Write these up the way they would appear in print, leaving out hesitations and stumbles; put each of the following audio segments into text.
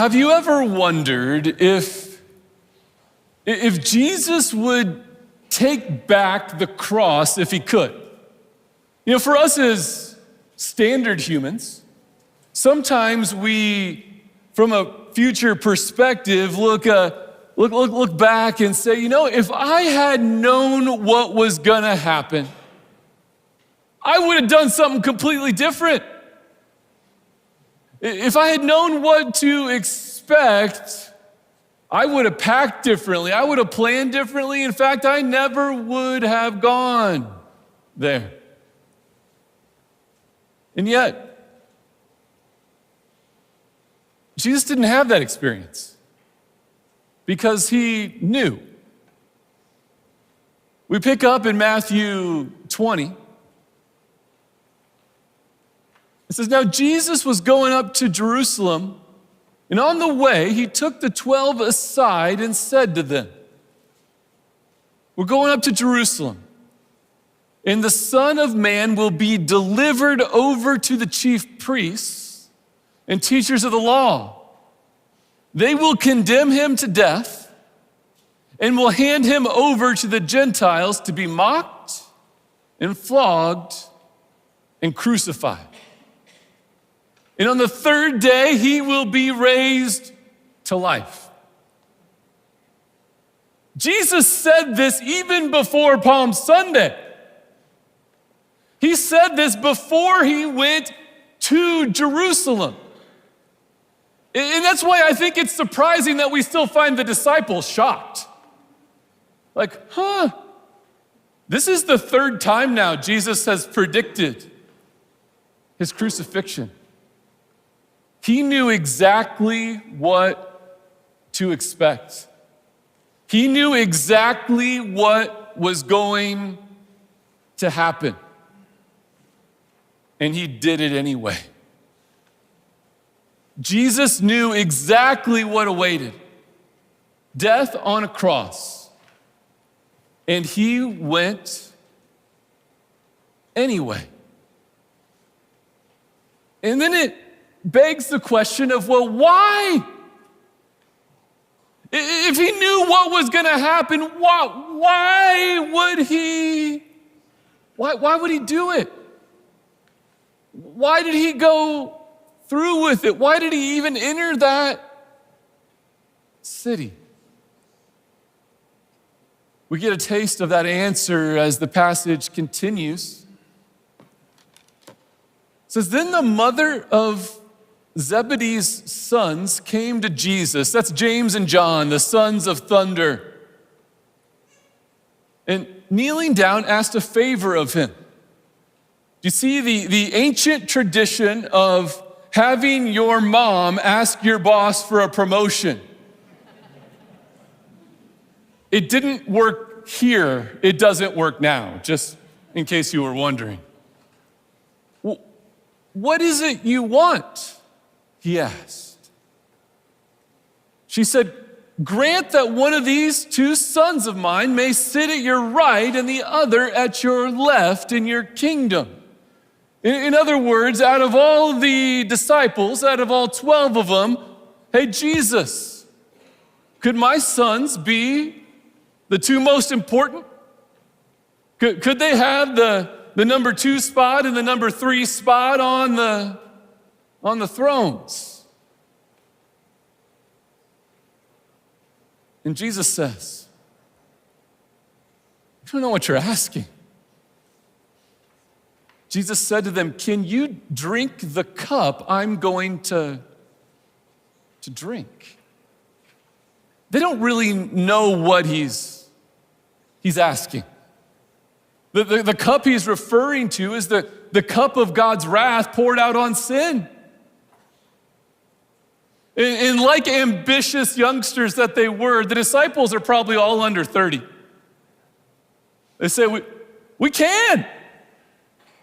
Have you ever wondered if Jesus would take back the cross if he could? You know, for us as standard humans, sometimes we, from a future perspective, look back and say, you know, if I had known what was gonna happen, I would have done something completely different. If I had known what to expect, I would have packed differently. I would have planned differently. In fact, I never would have gone there. And yet, Jesus didn't have that experience because he knew. We pick up in Matthew 20. It says, now Jesus was going up to Jerusalem, and on the way, he took the 12 aside and said to them, we're going up to Jerusalem, and the Son of Man will be delivered over to the chief priests and teachers of the law. They will condemn him to death and will hand him over to the Gentiles to be mocked and flogged and crucified. And on the third day, he will be raised to life. Jesus said this even before Palm Sunday. He said this before he went to Jerusalem. And that's why I think it's surprising that we still find the disciples shocked. Like, this is the third time now Jesus has predicted his crucifixion. He knew exactly what to expect. He knew exactly what was going to happen. And he did it anyway. Jesus knew exactly what awaited. Death on a cross. And he went anyway. And then it begs the question of, well, why? If he knew what was going to happen, why would he do it? Why did he go through with it? Why did he even enter that city? We get a taste of that answer as the passage continues. It says, then the mother of Zebedee's sons came to Jesus. That's James and John, the sons of thunder. And kneeling down, asked a favor of him. Do you see the ancient tradition of having your mom ask your boss for a promotion? It didn't work here. It doesn't work now, just in case you were wondering. What is it you want? He asked. She said, grant that one of these two sons of mine may sit at your right and the other at your left in your kingdom. In other words, out of all the disciples, out of all 12 of them, hey, Jesus, could my sons be the two most important? Could they have the number 2 spot and the number 3 spot on the thrones? And Jesus says, I don't know what you're asking. Jesus said to them, can you drink the cup I'm going to drink? They don't really know what he's asking. The cup he's referring to is the cup of God's wrath poured out on sin. And like ambitious youngsters that they were, the disciples are probably all under 30. They say, we can.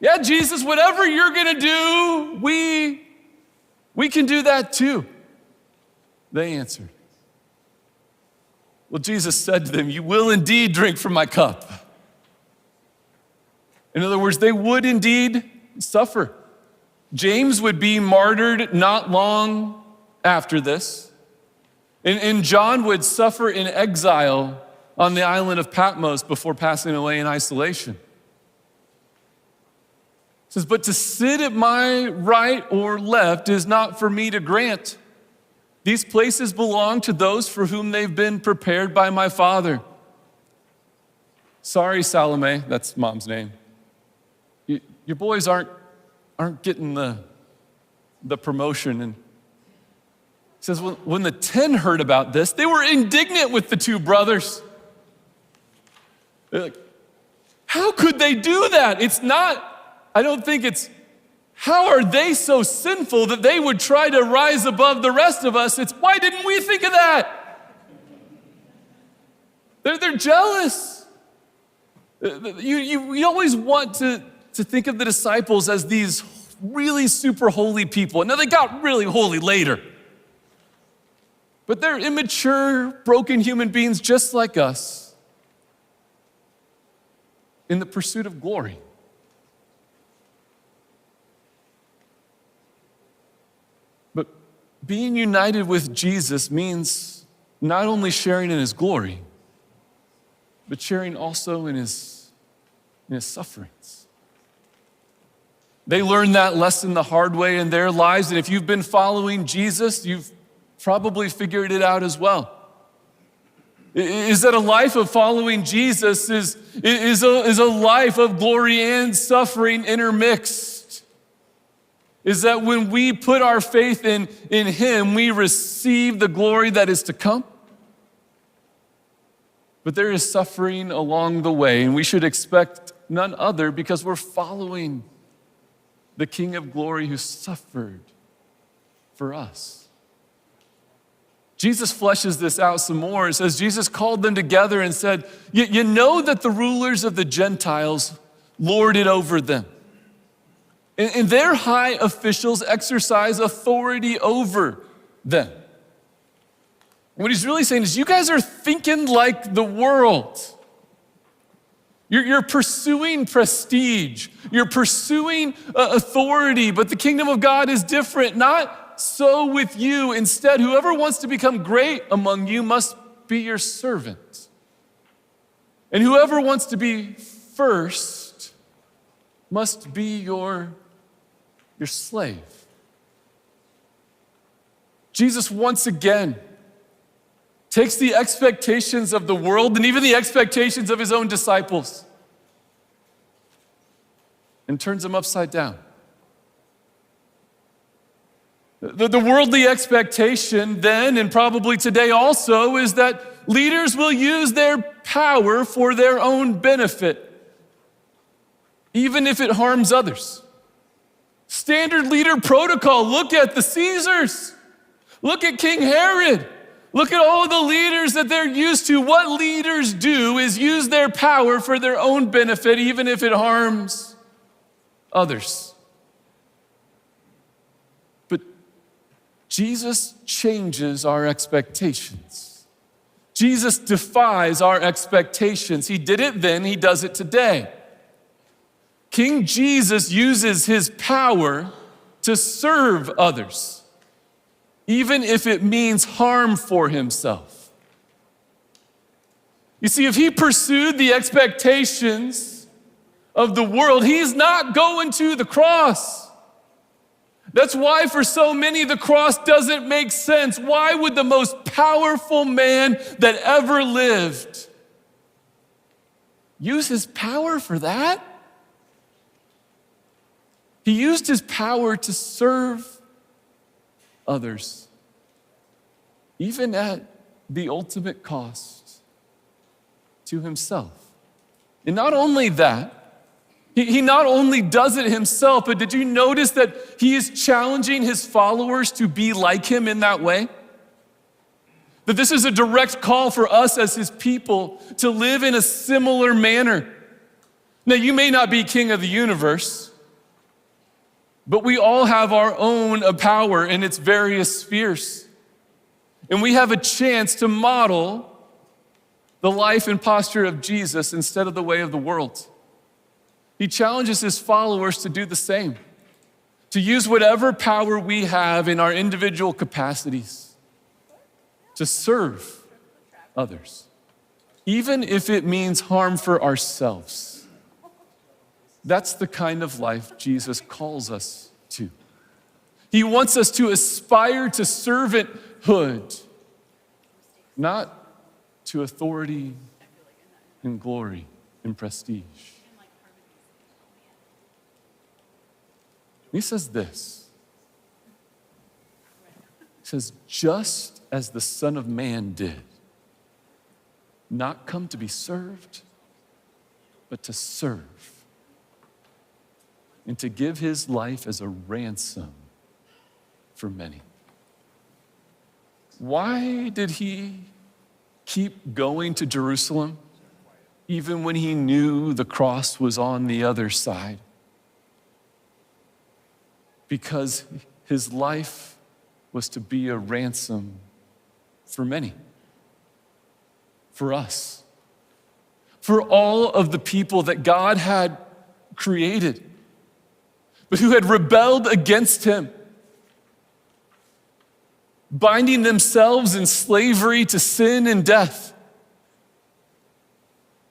Yeah, Jesus, whatever you're gonna do, we can do that too. They answered. Well, Jesus said to them, you will indeed drink from my cup. In other words, they would indeed suffer. James would be martyred not long after this. And John would suffer in exile on the island of Patmos before passing away in isolation. It says, but to sit at my right or left is not for me to grant. These places belong to those for whom they've been prepared by my Father. Sorry, Salome, that's mom's name. Your boys aren't getting the promotion. And he says, when the 10 heard about this, they were indignant with the two brothers. They're like, how could they do that? I don't think it's, how are they so sinful that they would try to rise above the rest of us? It's, why didn't we think of that? They're jealous. You always want to think of the disciples as these really super holy people. Now, they got really holy later. But they're immature, broken human beings just like us in the pursuit of glory. But being united with Jesus means not only sharing in his glory, but sharing also in his sufferings. They learned that lesson the hard way in their lives, and if you've been following Jesus, you've probably figured it out as well. Is that a life of following Jesus is a life of glory and suffering intermixed. Is that when we put our faith in him, we receive the glory that is to come. But there is suffering along the way, and we should expect none other because we're following the King of Glory who suffered for us. Jesus fleshes this out some more. It says, Jesus called them together and said, you know that the rulers of the Gentiles lord it over them. And their high officials exercise authority over them. What he's really saying is, you guys are thinking like the world. You're pursuing prestige. You're pursuing authority, but the kingdom of God is different. Not so with you. Instead, whoever wants to become great among you must be your servant. And whoever wants to be first must be your slave. Jesus once again takes the expectations of the world and even the expectations of his own disciples and turns them upside down. The worldly expectation then, and probably today also, is that leaders will use their power for their own benefit, even if it harms others. Standard leader protocol, look at the Caesars. Look at King Herod. Look at all the leaders that they're used to. What leaders do is use their power for their own benefit, even if it harms others. But Jesus changes our expectations. Jesus defies our expectations. He did it then, he does it today. King Jesus uses his power to serve others, even if it means harm for himself. You see, if he pursued the expectations of the world, he's not going to the cross. That's why for so many, the cross doesn't make sense. Why would the most powerful man that ever lived use his power for that? He used his power to serve others, even at the ultimate cost to himself. And not only that, he not only does it himself, but did you notice that he is challenging his followers to be like him in that way? That this is a direct call for us as his people to live in a similar manner. Now, you may not be king of the universe, but we all have our own power in its various spheres. And we have a chance to model the life and posture of Jesus instead of the way of the world. He challenges his followers to do the same, to use whatever power we have in our individual capacities to serve others, even if it means harm for ourselves. That's the kind of life Jesus calls us to. He wants us to aspire to servanthood, not to authority and glory and prestige. He says this. He says, just as the Son of Man did, not come to be served, but to serve, and to give his life as a ransom for many. Why did he keep going to Jerusalem, even when he knew the cross was on the other side? Because his life was to be a ransom for many, for us, for all of the people that God had created, but who had rebelled against him, binding themselves in slavery to sin and death.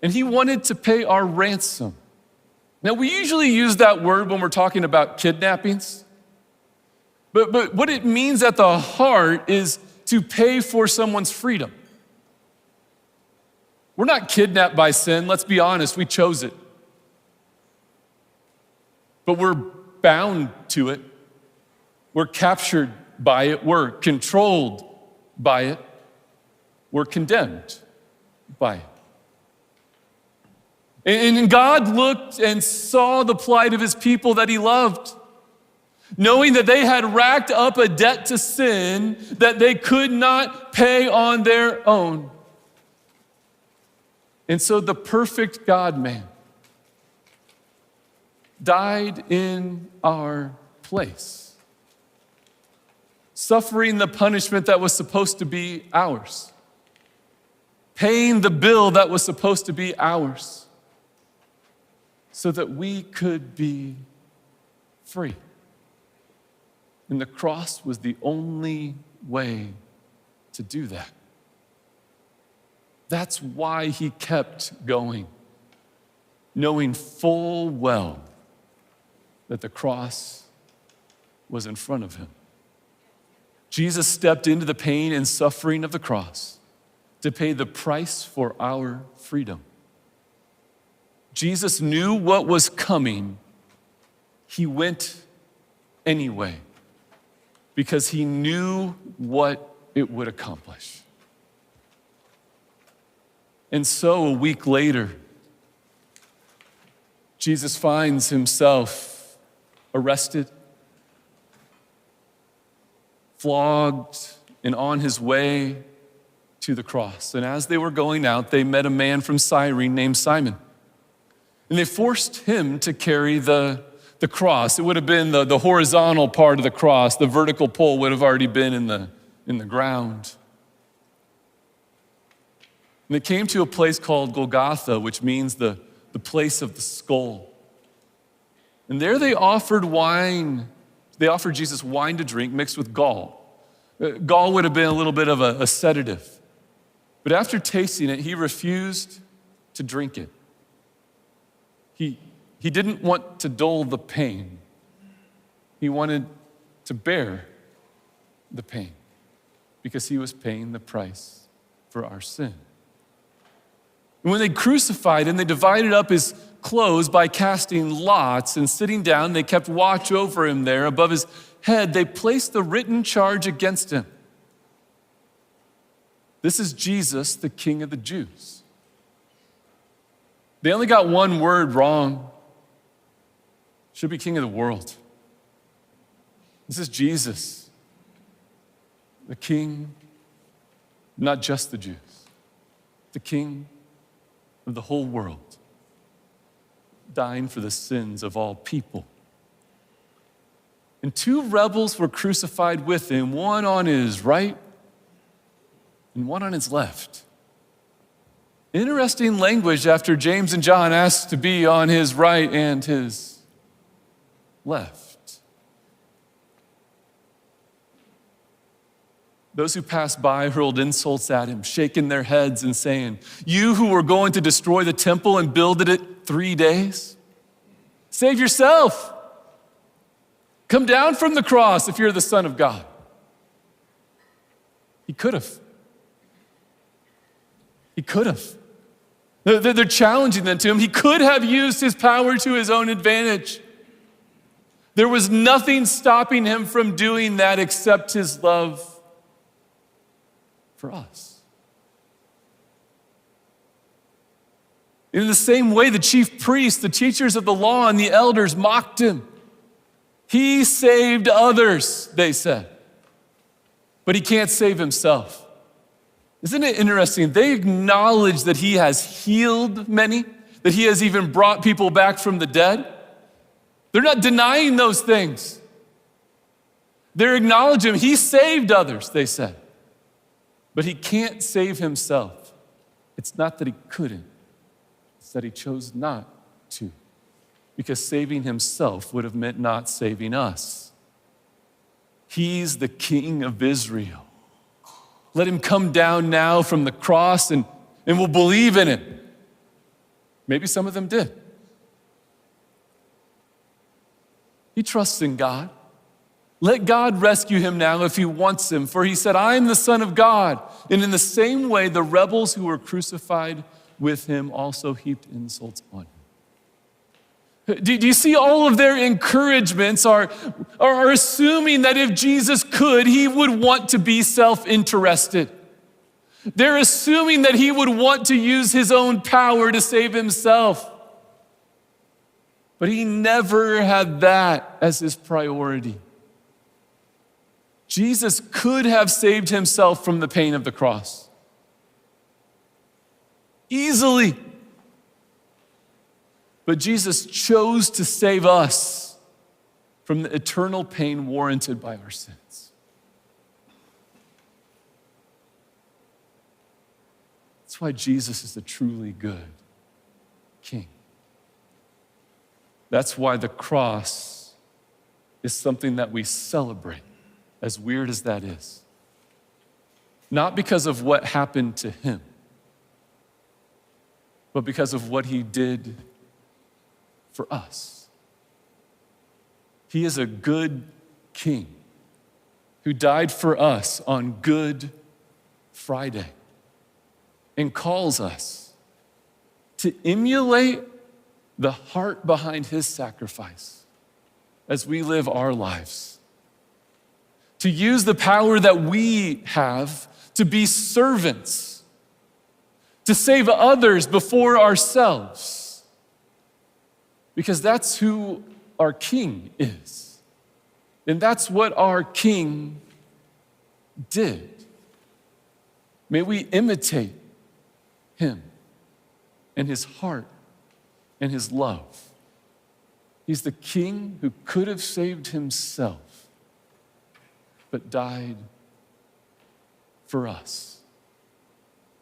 And he wanted to pay our ransom. Now, we usually use that word when we're talking about kidnappings, but what it means at the heart is to pay for someone's freedom. We're not kidnapped by sin, let's be honest, we chose it. But we're bound to it. We're captured by it. We're controlled by it. We're condemned by it. And God looked and saw the plight of his people that he loved, knowing that they had racked up a debt to sin that they could not pay on their own. And so the perfect God-man died in our place, suffering the punishment that was supposed to be ours, paying the bill that was supposed to be ours, so that we could be free. And the cross was the only way to do that. That's why he kept going, knowing full well that the cross was in front of him. Jesus stepped into the pain and suffering of the cross to pay the price for our freedom. Jesus knew what was coming. He went anyway because he knew what it would accomplish. And so a week later, Jesus finds himself arrested, flogged, and on his way to the cross. And as they were going out, they met a man from Cyrene named Simon. And they forced him to carry the cross. It would have been the horizontal part of the cross. The vertical pole would have already been in the ground. And they came to a place called Golgotha, which means the place of the skull. And there they offered wine. They offered Jesus wine to drink mixed with gall. Gall would have been a little bit of a sedative. But after tasting it, he refused to drink it. He didn't want to dull the pain. He wanted to bear the pain because he was paying the price for our sin. And when they crucified him, they divided up his clothes by casting lots, and sitting down, they kept watch over him there. Above his head, they placed the written charge against him. This is Jesus, the King of the Jews. They only got one word wrong. Should be King of the world. This is Jesus, the King, not just the Jews, the King of the whole world, dying for the sins of all people. And two rebels were crucified with him, one on his right and one on his left. Interesting language after James and John asked to be on his right and his left. Those who passed by hurled insults at him, shaking their heads and saying, "You who were going to destroy the temple and build it 3 days? Save yourself. Come down from the cross if you're the Son of God." He could have. He could have. They're challenging them to him. He could have used his power to his own advantage. There was nothing stopping him from doing that except his love for us. In the same way, the chief priests, the teachers of the law, and the elders mocked him. He saved others, they said, but he can't save himself. Isn't it interesting? They acknowledge that he has healed many, that he has even brought people back from the dead. They're not denying those things. They're acknowledging he saved others, they said, but he can't save himself. It's not that he couldn't, it's that he chose not to, because saving himself would have meant not saving us. He's the King of Israel. Let him come down now from the cross and we'll believe in him. Maybe some of them did. He trusts in God. Let God rescue him now if he wants him, for he said, "I am the Son of God." And in the same way, the rebels who were crucified with him also heaped insults on him. Do you see all of their encouragements are assuming that if Jesus could, he would want to be self-interested. They're assuming that he would want to use his own power to save himself. But he never had that as his priority. Jesus could have saved himself from the pain of the cross easily. But Jesus chose to save us from the eternal pain warranted by our sins. That's why Jesus is a truly good King. That's why the cross is something that we celebrate, as weird as that is. Not because of what happened to him, but because of what he did for us. He is a good King who died for us on Good Friday and calls us to emulate the heart behind his sacrifice as we live our lives. To use the power that we have to be servants, to save others before ourselves. Because that's who our King is. And that's what our King did. May we imitate him and his heart and his love. He's the King who could have saved himself, but died for us.